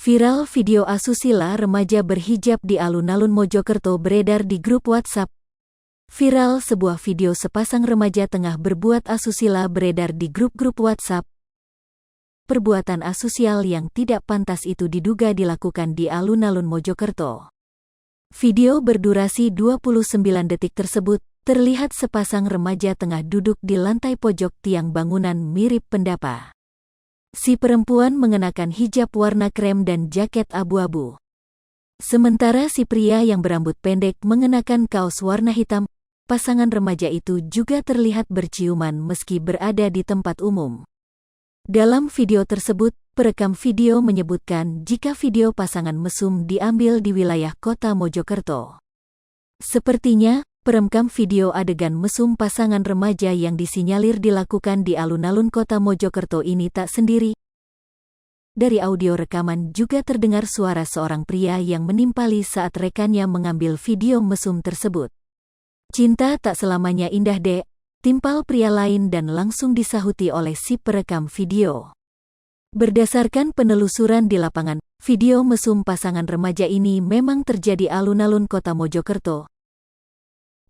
Viral video asusila remaja berhijab di alun-alun Mojokerto beredar di grup WhatsApp. Viral sebuah video sepasang remaja tengah berbuat asusila beredar di grup-grup WhatsApp. Perbuatan asusial yang tidak pantas itu diduga dilakukan di alun-alun Mojokerto. Video berdurasi 29 detik tersebut, terlihat sepasang remaja tengah duduk di lantai pojok tiang bangunan mirip pendapa. Si perempuan mengenakan hijab warna krem dan jaket abu-abu. Sementara si pria yang berambut pendek mengenakan kaos warna hitam. Pasangan remaja itu juga terlihat berciuman meski berada di tempat umum. Dalam video tersebut, perekam video menyebutkan jika video pasangan mesum diambil di wilayah kota Mojokerto. Sepertinya, perekam video adegan mesum pasangan remaja yang disinyalir dilakukan di alun-alun kota Mojokerto ini tak sendiri. Dari audio rekaman juga terdengar suara seorang pria yang menimpali saat rekannya mengambil video mesum tersebut. "Cinta tak selamanya indah dek," timpal pria lain dan langsung disahuti oleh si perekam video. Berdasarkan penelusuran di lapangan, video mesum pasangan remaja ini memang terjadi alun-alun kota Mojokerto.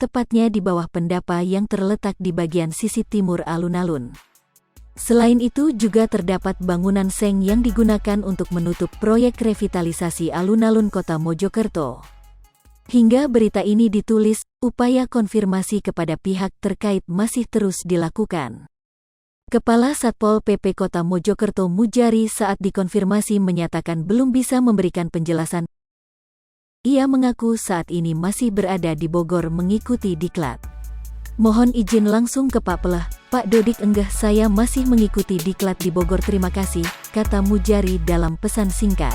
Tepatnya di bawah pendapa yang terletak di bagian sisi timur alun-alun. Selain itu juga terdapat bangunan seng yang digunakan untuk menutup proyek revitalisasi alun-alun kota Mojokerto. Hingga berita ini ditulis, upaya konfirmasi kepada pihak terkait masih terus dilakukan. Kepala Satpol PP Kota Mojokerto Mujari saat dikonfirmasi menyatakan belum bisa memberikan penjelasan. Ia mengaku saat ini masih berada di Bogor mengikuti diklat. "Mohon izin langsung ke Pak Pelah, Pak Dodik enggah saya masih mengikuti diklat di Bogor terima kasih," kata Mujari dalam pesan singkat.